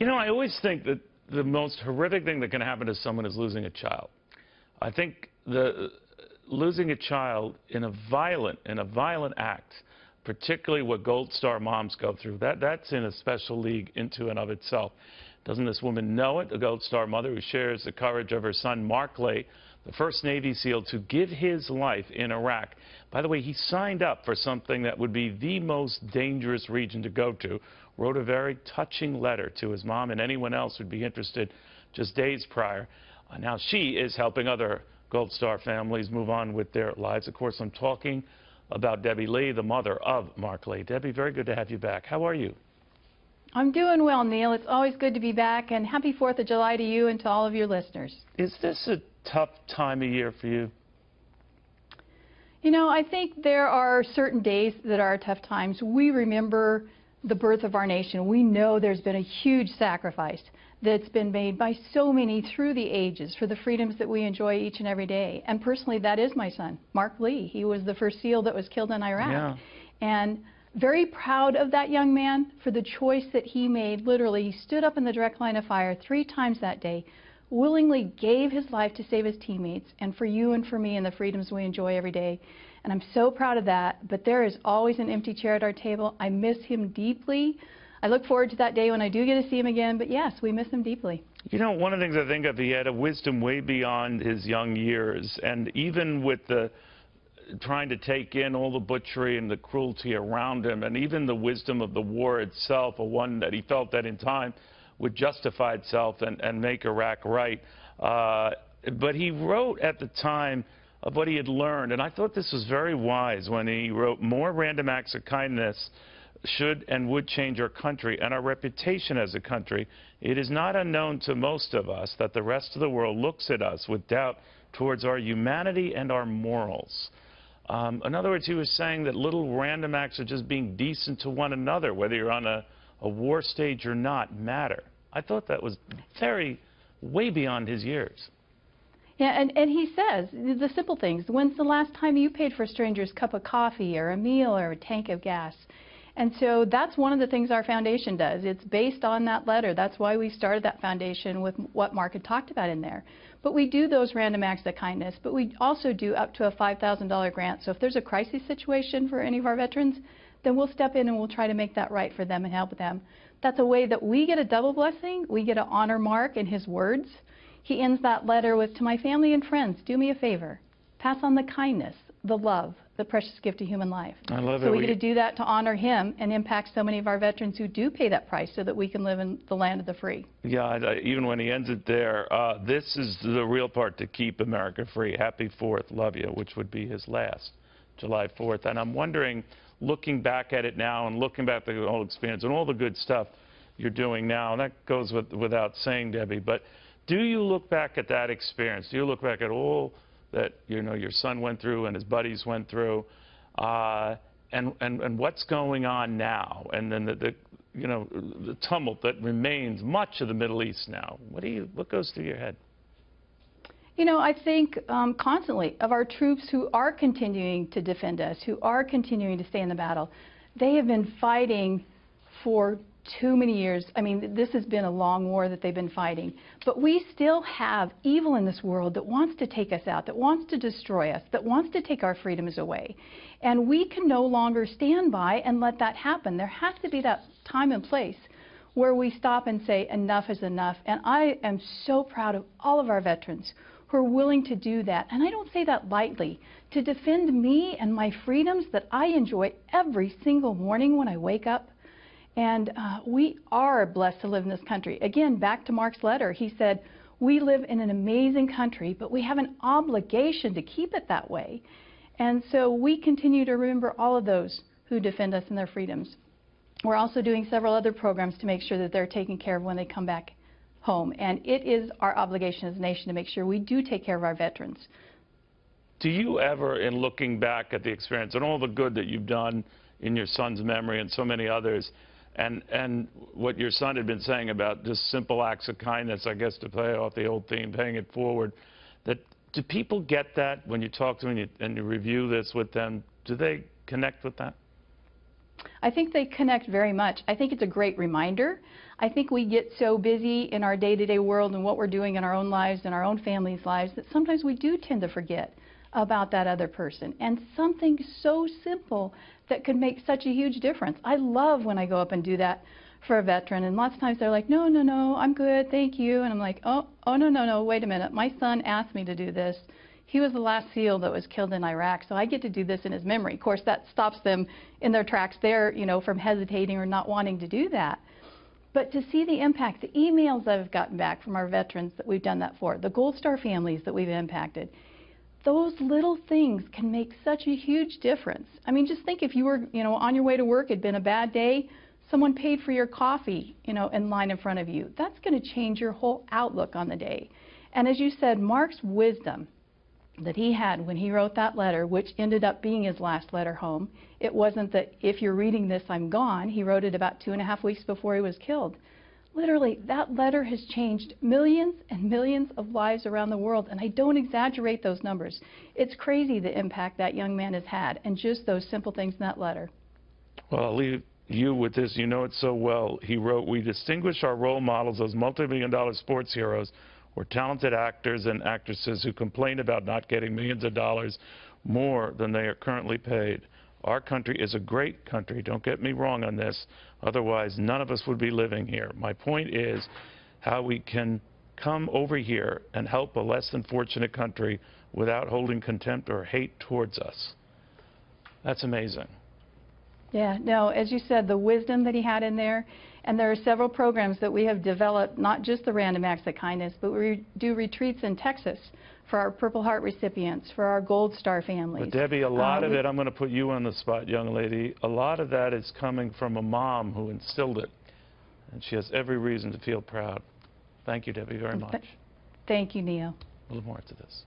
You know, I always think that the most horrific thing that can happen to someone is losing a child. I think losing a child in a violent act, particularly what Gold Star moms go through, that's in a special league into and of itself. Doesn't this woman know it? The Gold Star mother who shares the courage of her son, Marc, the first Navy SEAL to give his life in Iraq. By the way, he signed up for something that would be the most dangerous region to go to, wrote a very touching letter to his mom and anyone else who'd be interested just days prior. Now she is helping other Gold Star families move on with their lives. Of course, I'm talking about Debbie Lee, the mother of Marc Lee. Debbie, very good to have you back. How are you? I'm doing well, Neil. It's always good to be back, and happy 4th of July to you and to all of your listeners. Is this a tough time of year for you? You know, I think there are certain days that are tough times. We remember the birth of our nation. We know there's been a huge sacrifice that's been made by so many through the ages for the freedoms that we enjoy each and every day. And personally, that is my son, Marc Lee. He was the first SEAL that was killed in Iraq. Yeah. And very proud of that young man for the choice that he made. Literally, he stood up in the direct line of fire 3 times that day, willingly gave his life to save his teammates and for you and for me and the freedoms we enjoy every day. And I'm so proud of that, but there is always an empty chair at our table. I miss him deeply. I look forward to that day when I do get to see him again, but yes, we miss him deeply. You know, one of the things I think of, he had a wisdom way beyond his young years, and even with the trying to take in all the butchery and the cruelty around him, and even the wisdom of the war itself, one that he felt that in time would justify itself and make Iraq right. But he wrote at the time of what he had learned, and I thought this was very wise when he wrote, "More random acts of kindness should and would change our country and our reputation as a country. It is not unknown to most of us that the rest of the world looks at us with doubt towards our humanity and our morals." In other words, he was saying that little random acts of just being decent to one another, whether you're on a war stage or not, matter. I thought that was way beyond his years. Yeah, and he says the simple things. When's the last time you paid for a stranger's cup of coffee or a meal or a tank of gas? And so that's one of the things our foundation does. It's based on that letter. That's why we started that foundation with what Marc had talked about in there. But we do those random acts of kindness, but we also do up to a $5,000 grant. So if there's a crisis situation for any of our veterans, then we'll step in and we'll try to make that right for them and help them. That's a way that we get a double blessing. We get to honor Marc and his words. He ends that letter with, "To my family and friends, do me a favor. Pass on the kindness, the love, the precious gift of human life." I love it. So we get to do that to honor him and impact so many of our veterans who do pay that price so that we can live in the land of the free. Yeah, even when he ends it there, this is the real part to keep America free. Happy 4th, love you, which would be his last, July 4th. And I'm wondering, looking back at it now and looking back at the whole experience and all the good stuff you're doing now, and that goes without saying, Debbie, but do you look back at that experience? Do you look back at all that your son went through and his buddies went through, and what's going on now, and then the tumult that remains much of the Middle East now? What goes through your head? You know, I think constantly of our troops who are continuing to defend us, who are continuing to stay in the battle. They have been fighting for too many years. I mean, this has been a long war that they've been fighting. But we still have evil in this world that wants to take us out, that wants to destroy us, that wants to take our freedoms away. And we can no longer stand by and let that happen. There has to be that time and place where we stop and say, enough is enough. And I am so proud of all of our veterans who are willing to do that. And I don't say that lightly. To defend me and my freedoms that I enjoy every single morning when I wake up. And we are blessed to live in this country. Again, back to Marc's letter, he said, we live in an amazing country, but we have an obligation to keep it that way. And so we continue to remember all of those who defend us and their freedoms. We're also doing several other programs to make sure that they're taken care of when they come back home. And it is our obligation as a nation to make sure we do take care of our veterans. Do you ever, in looking back at the experience and all the good that you've done in your son's memory and so many others, and what your son had been saying about just simple acts of kindness, I guess, to play off the old theme, paying it forward, do people get that when you talk to them and you review this with them? Do they connect with that? I think they connect very much. I think it's a great reminder. I think we get so busy in our day-to-day world and what we're doing in our own lives and our own families' lives that sometimes we do tend to forget about that other person. And something so simple that could make such a huge difference. I love when I go up and do that for a veteran, and lots of times they're like, no, no, no, I'm good, thank you. And I'm like, oh, no, no, wait a minute. My son asked me to do this. He was the last SEAL that was killed in Iraq, so I get to do this in his memory. Of course, that stops them in their tracks there, you know, from hesitating or not wanting to do that. But to see the impact, the emails that I've gotten back from our veterans that we've done that for, the Gold Star families that we've impacted, those little things can make such a huge difference. I mean, just think if you were, you know, on your way to work, it'd been a bad day, someone paid for your coffee, you know, in line in front of you. That's going to change your whole outlook on the day. And as you said, Marc's wisdom that he had when he wrote that letter, which ended up being his last letter home. It wasn't that if you're reading this, I'm gone. He wrote it about 2.5 weeks before he was killed. Literally, that letter has changed millions and millions of lives around the world, and I don't exaggerate those numbers. It's crazy the impact that young man has had, and just those simple things in that letter. Well, I'll leave you with this. You know it so well. He wrote, "We distinguish our role models as multi-million-dollar sports heroes or talented actors and actresses who complain about not getting millions of dollars more than they are currently paid. Our country is a great country, don't get me wrong on this, otherwise none of us would be living here. My point is how we can come over here and help a less than fortunate country without holding contempt or hate towards us." That's amazing. Yeah, no, as you said, the wisdom that he had in there, and there are several programs that we have developed, not just the Random Acts of Kindness, but we do retreats in Texas for our Purple Heart recipients, for our Gold Star families. But Debbie, a lot of it, I'm going to put you on the spot, young lady, a lot of that is coming from a mom who instilled it, and she has every reason to feel proud. Thank you, Debbie, very much. Thank you, Neil. A little more to this.